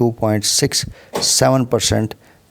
2.67%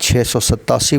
687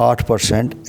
8%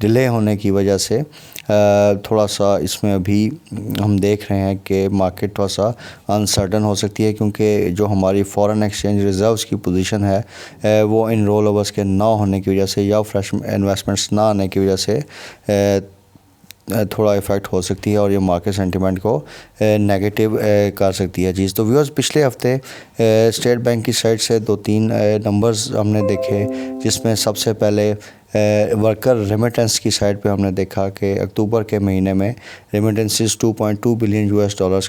delay ہونے کی وجہ سے تھوڑا سا اس میں ابھی ہم دیکھ رہے ہیں کہ مارکیٹ تھوڑا سا انسرٹن ہو سکتی ہے، کیونکہ جو ہماری فارن ایکسچینج ریزروز کی پوزیشن ہے وہ ان رول اوورس کے نہ ہونے کی وجہ سے یا فریش انویسٹمنٹس نہ آنے کی وجہ سے تھوڑا افیکٹ ہو سکتی ہے، اور یہ مارکیٹ سینٹیمنٹ کو نیگیٹو کر سکتی ہے چیز۔ تو ویورز، پچھلے ہفتے اسٹیٹ بینک کی سائڈ سے 2-3 نمبرز ہم نے دیکھے، جس میں سب سے پہلے ورکر ریمیٹنس کی سائڈ پہ ہم نے دیکھا کہ اکتوبر کے مہینے میں ریمیٹنسز $2.2 بلین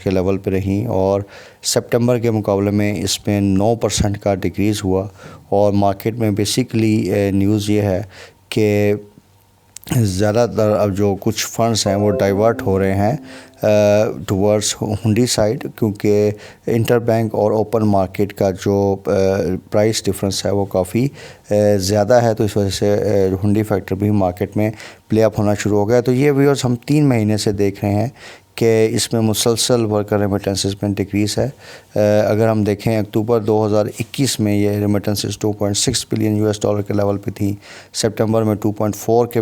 کے لیول پہ رہیں، اور سپٹمبر کے مقابلے میں اس میں 9% کا ڈکریز ہوا، اور مارکیٹ میں بیسیکلی نیوز یہ ہے کہ زیادہ تر اب جو کچھ فنڈز ہیں وہ ڈائیورٹ ہو رہے ہیں ٹورڈز ہنڈی سائڈ، کیونکہ انٹر بینک اور اوپن مارکیٹ کا جو پرائس ڈفرنس ہے وہ کافی زیادہ ہے، تو اس وجہ سے ہنڈی فیکٹر بھی مارکیٹ میں پلے اپ ہونا شروع ہو گیا۔ تو یہ ویورز ہم 3 مہینے سے دیکھ رہے ہیں کہ اس میں مسلسل ورکر ریمیٹنسز میں ڈکریز ہے۔ اگر ہم دیکھیں اکتوبر 2021 میں یہ ریمیٹنسز $2.6 بلین کے لیول پہ تھیں، سپٹمبر میں 2.4 کے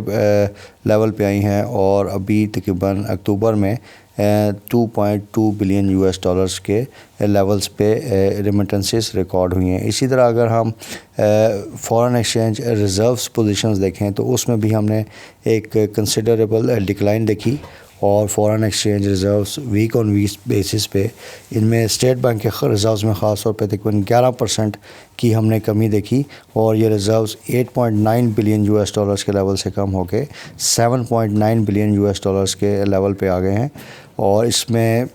لیول پہ آئی ہیں، اور ابھی تقریباً اکتوبر میں $2.2 بلین کے لیولز پہ ریمیٹنسز ریکارڈ ہوئی ہیں۔ اسی طرح اگر ہم فارن ایکسچینج ریزروز پوزیشنز دیکھیں تو اس میں بھی ہم نے ایک کنسیڈریبل ڈکلائن دیکھی، اور فارن ایکسچینج ریزروز ویک آن ویک بیسس پہ ان میں اسٹیٹ بینک کے ریزروز میں خاص طور پہ تقریباً 11% کی ہم نے کمی دیکھی، اور یہ ریزروز $8.9 بلین کے لیول سے کم ہو کے $7.9 بلین کے لیول پہ آ گئے ہیں۔ اور اس میں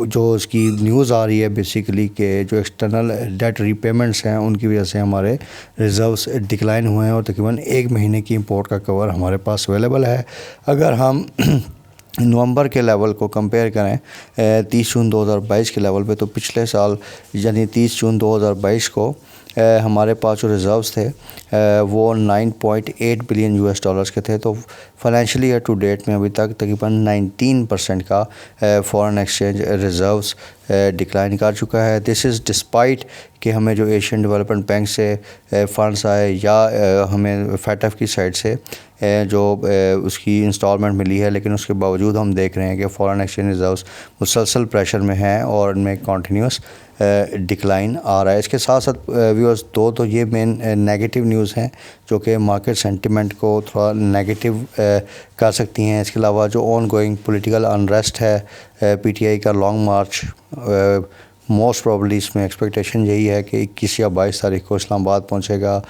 جو اس کی نیوز آ رہی ہے بیسیکلی کہ جو ایکسٹرنل ڈیٹ ری پیمنٹس ہیں ان کی وجہ سے ہمارے ریزروز ڈکلائن ہوئے ہیں، اور تقریباً 1 مہینے کی امپورٹ کا کور ہمارے پاس اویلیبل ہے۔ اگر ہم نومبر کے لیول کو کمپیئر کریں 30 جون 2022 کے لیول پہ، تو پچھلے سال یعنی 30 جون 2022 کو ہمارے پاس جو ریزروز تھے وہ $9.8 بلین کے تھے۔ تو فائنینشیل ایئر ٹو ڈیٹ میں ابھی تک تقریباً 19% کا فارن ایکسچینج ریزروز ڈکلائن کر چکا ہے۔ دس از ڈسپائٹ کہ ہمیں جو ایشین ڈیولپمنٹ بینک سے فنڈز آئے یا ہمیں فیٹ ایف کی سائڈ سے جو اس کی انسٹالمنٹ ملی ہے، لیکن اس کے باوجود ہم دیکھ رہے ہیں کہ فارن ایکسچینج ریزروز مسلسل پریشر میں ہیں اور ان میں کنٹینیوس ڈکلائن آ رہا ہے۔ اس کے ساتھ ساتھ ویورز تو یہ مین نیگیٹو نیوز ہیں جو کہ مارکیٹ سینٹیمنٹ کو تھوڑا نیگیٹو کر سکتی ہیں۔ اس کے علاوہ جو آن گوئنگ پولیٹیکل انریسٹ ہے، پی ٹی آئی کا لانگ مارچ، موسٹ پروبلی اس میں ایکسپیکٹیشن یہی ہے کہ 21 یا 22 تاریخ کو اسلام آباد پہنچے گا،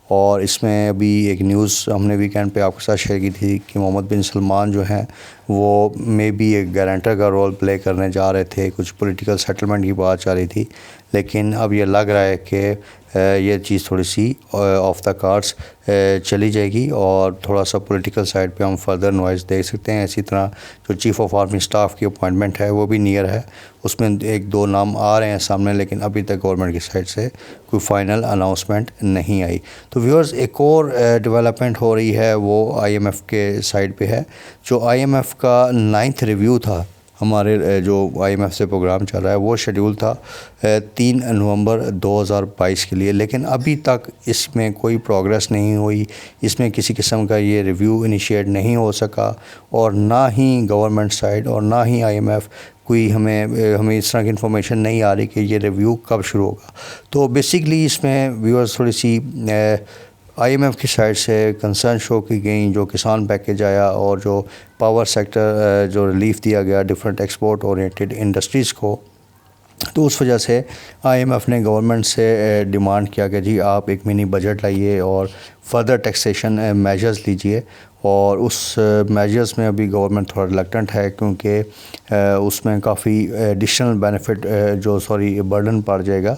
اور اس میں ابھی ایک نیوز ہم نے ویکینڈ پہ آپ کے ساتھ شیئر کی تھی کہ محمد بن سلمان جو ہیں وہ مے بی ایک گارنٹر کا رول پلے کرنے جا رہے تھے، کچھ پولیٹیکل سیٹلمنٹ کی بات چل رہی تھی، لیکن اب یہ لگ رہا ہے کہ یہ چیز تھوڑی سی آف دا کارڈز چلی جائے گی، اور تھوڑا سا پولیٹیکل سائڈ پہ ہم فردر نوائز دیکھ سکتے ہیں۔ اسی طرح جو چیف آف آرمی اسٹاف کی اپوائنٹمنٹ ہے وہ بھی نیئر ہے، اس میں 1-2 نام آ رہے ہیں سامنے، لیکن ابھی تک گورنمنٹ کی سائڈ سے کوئی فائنل اناؤنسمنٹ نہیں آئی۔ تو ویورز، ایک اور ڈیولپمنٹ ہو رہی ہے وہ آئی ایم ایف کے سائڈ پہ ہے۔ جو آئی ایم ایف کا 9th ریویو تھا، ہمارے جو آئی ایم ایف سے پروگرام چل رہا ہے، وہ شیڈیول تھا 3 نومبر 2022 کے لیے، لیکن ابھی تک اس میں کوئی پروگریس نہیں ہوئی، اس میں کسی قسم کا یہ ریویو انیشیٹ نہیں ہو سکا، اور نہ ہی گورنمنٹ سائڈ اور نہ ہی آئی ایم ایف کوئی ہمیں اس طرح کی انفارمیشن نہیں آ رہی کہ یہ ریویو کب شروع ہوگا۔ تو بیسکلی اس میں ویورز تھوڑی سی آئی ایم ایف کی سائڈ سے کنسرن شو کی گئیں، جو کسان پیکیج آیا اور جو پاور سیکٹر جو ریلیف دیا گیا ڈفرینٹ ایکسپورٹ اورینٹیڈ انڈسٹریز کو، تو اس وجہ سے آئی ایم ایف نے گورنمنٹ سے ڈیمانڈ کیا کہ جی آپ ایک منی بجٹ لائیے اور فردر ٹیکسیشن میجرز لیجئے، اور اس میجرز میں ابھی گورنمنٹ تھوڑا ریلیکٹنٹ ہے، کیونکہ اس میں کافی ایڈیشنل بینیفٹ برڈن پڑ جائے گا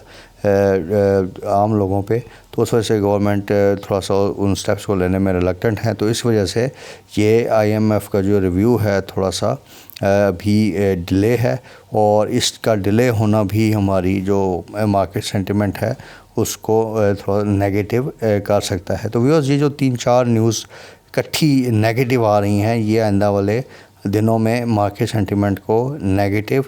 عام لوگوں پہ، تو اس وجہ سے گورنمنٹ تھوڑا سا ان سٹیپس کو لینے میں ریلیکٹنٹ ہے۔ تو اس وجہ سے یہ آئی ایم ایف کا جو ریویو ہے تھوڑا سا بھی ڈیلے ہے، اور اس کا ڈیلے ہونا بھی ہماری جو مارکیٹ سینٹیمنٹ ہے اس کو تھوڑا نیگیٹو کر سکتا ہے۔ تو ویورز، یہ جو 3-4 نیوز کٹھی نیگیٹو آ رہی ہیں، یہ آئندہ والے دنوں میں مارکیٹ سینٹیمنٹ کو نیگیٹو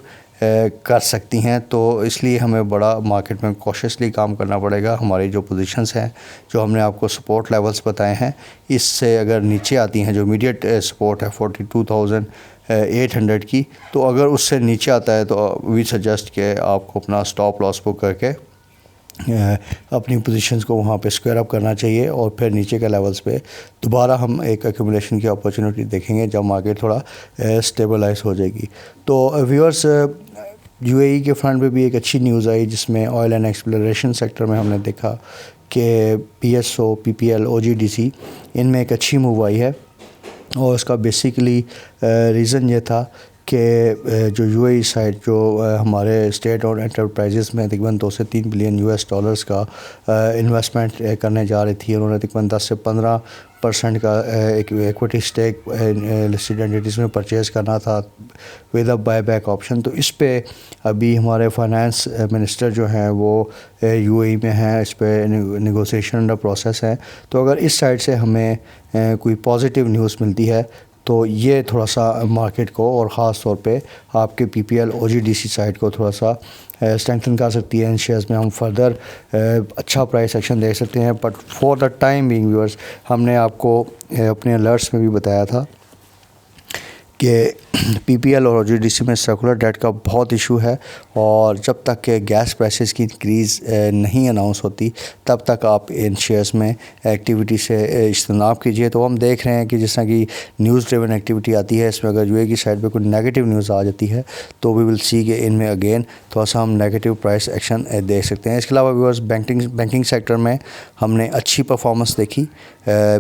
کر سکتی ہیں. تو اس لیے ہمیں بڑا مارکیٹ میں کوششلی کام کرنا پڑے گا. ہماری جو پوزیشنز ہیں جو ہم نے آپ کو سپورٹ لیولز بتائے ہیں, اس سے اگر نیچے آتی ہیں, جو امیڈیٹ سپورٹ ہے 42,800 کی, تو اگر اس سے نیچے آتا ہے تو وی سجیسٹ کہ آپ کو اپنا اسٹاپ لاس بک کر کے اپنی پوزیشنز کو وہاں پہ اسکوائر اپ کرنا چاہیے, اور پھر نیچے کے لیولز پہ دوبارہ ہم ایک ایکومولیشن کی اپورچونیٹی دیکھیں گے جب مارکیٹ تھوڑا اسٹیبلائز ہو جائے گی. تو ویورز, یو اے ای کے فرنٹ پہ بھی ایک اچھی نیوز آئی جس میں آئل اینڈ ایکسپلوریشن سیکٹر میں ہم نے دیکھا کہ پی ایس او, پی P L, O G D سی, ان میں ایک اچھی موو آئی ہے. اور اس کا بیسیکلی ریزن یہ تھا کہ جو یو اے ای سائڈ جو ہمارے اسٹیٹ اور انٹرپرائزز میں تقریباً 2 سے 3 بلین US کا انویسٹمنٹ کرنے جا رہی تھی. انہوں نے تقریباً 10 سے 15% کا ایک ایکوٹی اسٹیک لسٹڈ اینٹیٹیز میں پرچیز کرنا تھا with a by back option. تو اس پہ ابھی ہمارے فائنانس منسٹر جو ہیں وہ یو اے ای میں ہیں, اس پہ نیگوسیشن انڈر پروسیس ہے. تو اگر اس سائڈ سے ہمیں کوئی پازیٹیو نیوز ملتی ہے تو یہ تھوڑا سا مارکیٹ کو, اور خاص طور پہ آپ کے P P L O G D C side کو تھوڑا سا اسٹرینتھن کر سکتی ہے. ان شیئرز میں ہم فردر اچھا پرائس ایکشن دیکھ سکتے ہیں. But for the time being viewers, ہم نے آپ کو اپنے الرٹس میں بھی بتایا تھا کہ پی پی ایل اور او جی ڈی سی میں سرکولر ڈیٹ کا بہت ایشو ہے, اور جب تک کہ گیس پرائسز کی انکریز نہیں اناؤنس ہوتی تب تک آپ ان شیئرز میں ایکٹیویٹی سے اجتناب کیجیے. تو ہم دیکھ رہے ہیں کہ جس طرح کی نیوز ڈریون ایکٹیویٹی آتی ہے, اس میں اگر یو اے کی سائڈ پہ کوئی نیگیٹو نیوز آ جاتی ہے تو وی ول سی کہ ان میں اگین تھوڑا سا ہم نیگیٹو پرائس ایکشن دیکھ سکتے ہیں. اس کے علاوہ ویورز, بینکنگ سیکٹر میں ہم نے اچھی پرفارمنس دیکھی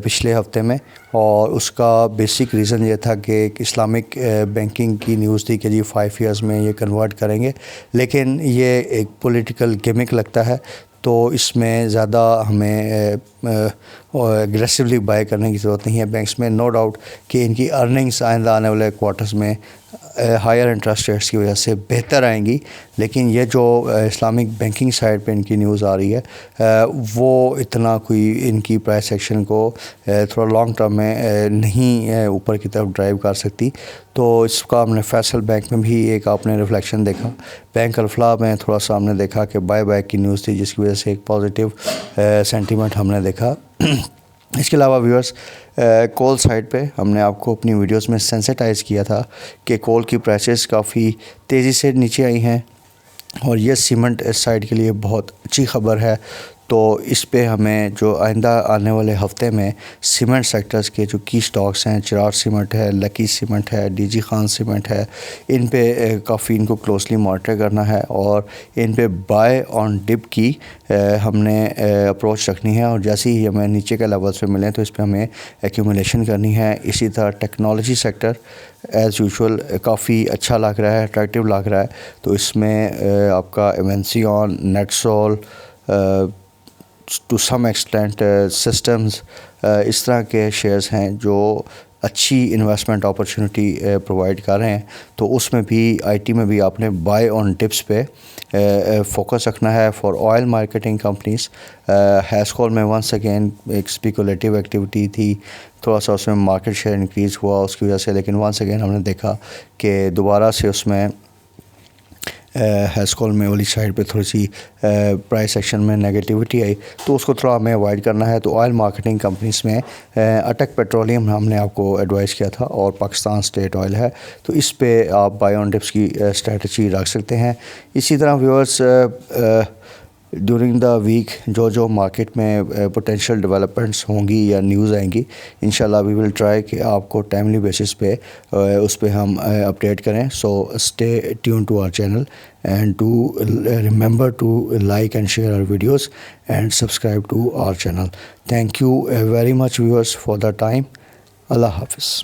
پچھلے ہفتے میں, اور اس کا بیسک ریزن یہ تھا کہ ایک اسلامک بینکنگ کی نیوز تھی کہ جی 5 ایئرز میں یہ کنورٹ کریں گے, لیکن یہ ایک پولیٹیکل گیمک لگتا ہے. تو اس میں زیادہ ہمیں اگریسولی بائی کرنے کی ضرورت نہیں ہے بینکس میں. نو ڈاؤٹ کہ ان کی ارننگس آئندہ آنے والے کوارٹرز میں ہائر انٹرسٹ ریٹس کی وجہ سے بہتر آئیں گی, لیکن یہ جو اسلامک بینکنگ سائڈ پہ ان کی نیوز آ رہی ہے وہ اتنا کوئی ان کی پرائس ایکشن کو تھوڑا لانگ ٹرم میں نہیں اوپر کی طرف ڈرائیو کر سکتی. تو اس کا ہم نے فیصل بینک میں بھی ایک آپ نے ریفلیکشن دیکھا. بینک الفلاح میں تھوڑا سا ہم نے دیکھا کہ بائی بیک کی نیوز تھی جس کی وجہ سے ایک پازیٹیو سینٹیمنٹ ہم نے دیکھا. اس کے علاوہ ویورز, کول سائڈ پہ ہم نے آپ کو اپنی ویڈیوز میں سینسیٹائز کیا تھا کہ کول کی پرائسز کافی تیزی سے نیچے آئی ہیں, اور یہ سیمنٹ اس سائڈ کے لیے بہت اچھی خبر ہے. تو اس پہ ہمیں جو آئندہ آنے والے ہفتے میں سیمنٹ سیکٹرز کے جو کی سٹاکس ہیں, چراغ سیمنٹ ہے, لکی سیمنٹ ہے, ڈی جی خان سیمنٹ ہے, ان پہ کافی ان کو کلوزلی مانیٹر کرنا ہے, اور ان پہ بائی آن ڈپ کی ہم نے اپروچ رکھنی ہے. اور جیسے ہی ہمیں نیچے کے لیولز پہ ملیں تو اس پہ ہمیں ایکیومولیشن کرنی ہے. اسی طرح ٹیکنالوجی سیکٹر ایز یوزول کافی اچھا لگ رہا ہے, اٹریکٹیو لگ رہا ہے. تو اس میں آپ کا ایونسیون, نیٹسول, ٹو سم ایکسٹینٹ سسٹمز, اس طرح کے شیئرز ہیں جو اچھی انویسٹمنٹ اپرچونیٹی پرووائڈ کر رہے ہیں. تو اس میں بھی آئی ٹی میں بھی آپ نے بائی آن ٹپس پہ فوکس رکھنا ہے فار آئل مارکیٹنگ کمپنیز. ہیسکول میں ونس اگین ایک اسپیکولیٹو ایکٹیویٹی تھی, تھوڑا سا اس میں مارکیٹ شیئر انکریز ہوا اس کی وجہ سے, لیکن ونس اگین ہم نے دیکھا کہ دوبارہ سے اس میں ہیسکول میں والی سائڈ پہ تھوڑی سی پرائس ایکشن میں نیگیٹیوٹی آئی, تو اس کو تھوڑا ہمیں اوائڈ کرنا ہے. تو آئل مارکیٹنگ کمپنیز میں اٹک پیٹرولیم ہم نے آپ کو ایڈوائز کیا تھا, اور پاکستان اسٹیٹ آئل ہے, تو اس پہ آپ بائی آن ڈپس کی اسٹریٹجی رکھ سکتے ہیں. اسی طرح ویورز, ڈیورنگ دا ویک جو مارکیٹ میں پوٹینشیل ڈیولپمنٹس ہوں گی یا نیوز آئیں گی, انشاءاللہ وی ول ٹرائی کہ آپ کو ٹائملی بیسس پہ اس پہ ہم اپڈیٹ کریں. So stay tune to our channel and to remember to like and share our videos and subscribe to our channel. Thank you very much viewers for the time. Allah Hafiz.